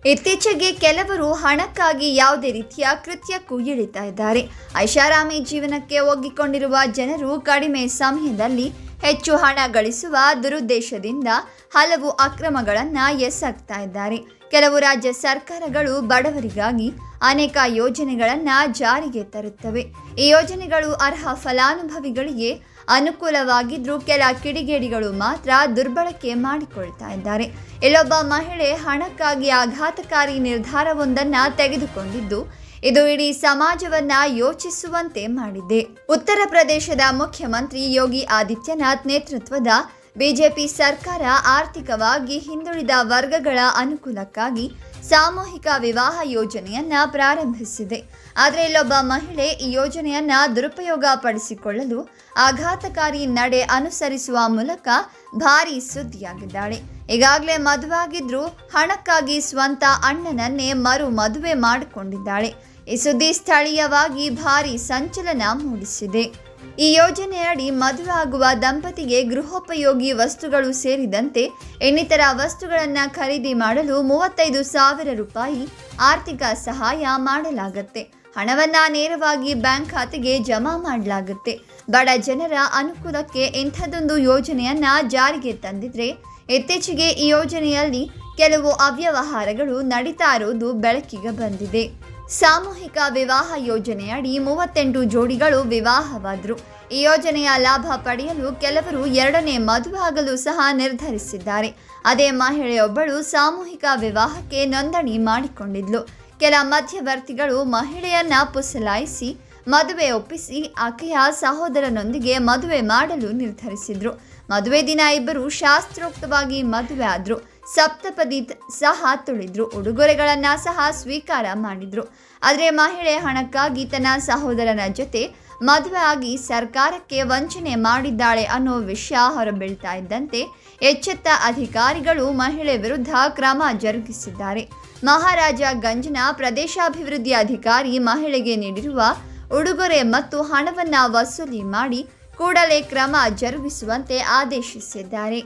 ಇತ್ತೀಚೆಗೆ ಕೆಲವರು ಹಣಕ್ಕಾಗಿ ಯಾವುದೇ ರೀತಿಯ ಕೃತ್ಯಕ್ಕೂ ಇಳಿತಾ ಇದ್ದಾರೆ. ಐಷಾರಾಮಿ ಜೀವನಕ್ಕೆ ಒಗ್ಗಿಕೊಂಡಿರುವ ಜನರು ಕಡಿಮೆ ಸಮಯದಲ್ಲಿ ಹೆಚ್ಚು ಹಣ ಗಳಿಸುವ ದುರುದ್ದೇಶದಿಂದ ಹಲವು ಅಕ್ರಮಗಳನ್ನು ಎಸಗ್ತಾ ಇದ್ದಾರೆ. ಕೆಲವು ರಾಜ್ಯ ಸರ್ಕಾರಗಳು ಬಡವರಿಗಾಗಿ ಅನೇಕ ಯೋಜನೆಗಳನ್ನು ಜಾರಿಗೆ ತರುತ್ತವೆ. ಈ ಯೋಜನೆಗಳು ಅರ್ಹ ಫಲಾನುಭವಿಗಳಿಗೆ ಅನುಕೂಲವಾಗಿದ್ದರೂ ಕೆಲ ಕಿಡಿಗೇಡಿಗಳು ಮಾತ್ರ ದುರ್ಬಳಕೆ ಮಾಡಿಕೊಳ್ತಾ ಇದ್ದಾರೆ. ಇಲ್ಲೊಬ್ಬ ಮಹಿಳೆ ಹಣಕ್ಕಾಗಿ ಆಘಾತಕಾರಿ ನಿರ್ಧಾರವೊಂದನ್ನು ತೆಗೆದುಕೊಂಡಿದ್ದು ಇದು ಇಡೀ ಸಮಾಜವನ್ನ ಯೋಚಿಸುವಂತೆ ಮಾಡಿದೆ. ಉತ್ತರ ಪ್ರದೇಶದ ಮುಖ್ಯಮಂತ್ರಿ ಯೋಗಿ ಆದಿತ್ಯನಾಥ್ ನೇತೃತ್ವದ ಬಿಜೆಪಿ ಸರ್ಕಾರ ಆರ್ಥಿಕವಾಗಿ ಹಿಂದುಳಿದ ವರ್ಗಗಳ ಅನುಕೂಲಕ್ಕಾಗಿ ಸಾಮೂಹಿಕ ವಿವಾಹ ಯೋಜನೆಯನ್ನ ಪ್ರಾರಂಭಿಸಿದೆ. ಆದರೆ ಇಲ್ಲೊಬ್ಬ ಮಹಿಳೆ ಈ ಯೋಜನೆಯನ್ನ ದುರುಪಯೋಗ ಪಡಿಸಿಕೊಳ್ಳಲು ಆಘಾತಕಾರಿ ನಡೆ ಅನುಸರಿಸುವ ಮೂಲಕ ಭಾರೀ ಸುದ್ದಿಯಾಗಿದ್ದಾಳೆ. ಈಗಾಗಲೇ ಮದುವಾಗಿದ್ರೂ ಹಣಕ್ಕಾಗಿ ಸ್ವಂತ ಅಣ್ಣನನ್ನೇ ಮರು ಮದುವೆ ಮಾಡಿಕೊಂಡಿದ್ದಾಳೆ. ಈ ಸುದ್ದಿ ಸ್ಥಳೀಯವಾಗಿ ಭಾರೀ ಸಂಚಲನ ಮೂಡಿಸಿದೆ. ಈ ಯೋಜನೆಯಡಿ ಮದುವೆ ಆಗುವ ದಂಪತಿಗೆ ಗೃಹೋಪಯೋಗಿ ವಸ್ತುಗಳು ಸೇರಿದಂತೆ ಇನ್ನಿತರ ವಸ್ತುಗಳನ್ನು ಖರೀದಿ ಮಾಡಲು 35,000 ರೂಪಾಯಿ ಆರ್ಥಿಕ ಸಹಾಯ ಮಾಡಲಾಗುತ್ತೆ. ಹಣವನ್ನು ನೇರವಾಗಿ ಬ್ಯಾಂಕ್ ಖಾತೆಗೆ ಜಮಾ ಮಾಡಲಾಗುತ್ತೆ. ಬಡ ಜನರ ಅನುಕೂಲಕ್ಕೆ ಇಂಥದ್ದೊಂದು ಯೋಜನೆಯನ್ನ ಜಾರಿಗೆ ತಂದಿದ್ರೆ ಇತ್ತೀಚೆಗೆ ಈ ಯೋಜನೆಯಲ್ಲಿ ಕೆಲವು ಅವ್ಯವಹಾರಗಳು ನಡೀತಾ ಇರೋದು ಬೆಳಕಿಗೆ ಬಂದಿದೆ. ಸಾಮೂಹಿಕ ವಿವಾಹ ಯೋಜನೆಯಡಿ 38 ಜೋಡಿಗಳು ವಿವಾಹವಾದರು. ಈ ಯೋಜನೆಯ ಲಾಭ ಪಡೆಯಲು ಕೆಲವರು ಎರಡನೇ ಮದುವೆ ಆಗಲು ಸಹ ನಿರ್ಧರಿಸಿದ್ದಾರೆ. ಅದೇ ಮಹಿಳೆಯೊಬ್ಬಳು ಸಾಮೂಹಿಕ ವಿವಾಹಕ್ಕೆ ನೋಂದಣಿ ಮಾಡಿಕೊಂಡಿದ್ಲು. ಕೆಲ ಮಧ್ಯವರ್ತಿಗಳು ಮಹಿಳೆಯನ್ನ ಪುಸಲಾಯಿಸಿ ಮದುವೆ ಒಪ್ಪಿಸಿ ಆಕೆಯ ಸಹೋದರನೊಂದಿಗೆ ಮದುವೆ ಮಾಡಲು ನಿರ್ಧರಿಸಿದ್ರು. ಮದುವೆ ದಿನ ಇಬ್ಬರು ಶಾಸ್ತ್ರೋಕ್ತವಾಗಿ ಮದುವೆ ಆದ್ರು. ಸಪ್ತಪದಿ ಸಹ ತುಳಿದ್ರು. ಉಡುಗೊರೆಗಳನ್ನ ಸಹ ಸ್ವೀಕಾರ ಮಾಡಿದ್ರು. ಆದರೆ ಮಹಿಳೆ ಹಣಕ್ಕಾಗಿ ತನ್ನ ಸಹೋದರನ ಜೊತೆ ಮದುವೆ ಆಗಿ ಸರ್ಕಾರಕ್ಕೆ ವಂಚನೆ ಮಾಡಿದ್ದಾಳೆ ಅನ್ನೋ ವಿಷಯ ಹೊರಬೀಳ್ತಾ ಇದ್ದಂತೆ ಎಚ್ಚೆತ್ತ ಅಧಿಕಾರಿಗಳು ಮಹಿಳೆ ವಿರುದ್ಧ ಕ್ರಮ ಜರುಗಿಸಿದ್ದಾರೆ. ಮಹಾರಾಜ ಗಂಜ್ನ ಪ್ರದೇಶಾಭಿವೃದ್ಧಿ ಅಧಿಕಾರಿ ಮಹಿಳೆಗೆ ನೀಡಿರುವ ಉಡುಗೊರೆ ಮತ್ತು ಹಣವನ್ನು ವಸೂಲಿ ಮಾಡಿ ಕೂಡಲೇ ಕ್ರಮ ಜರುಗಿಸುವಂತೆ ಆದೇಶಿಸಿದ್ದಾರೆ.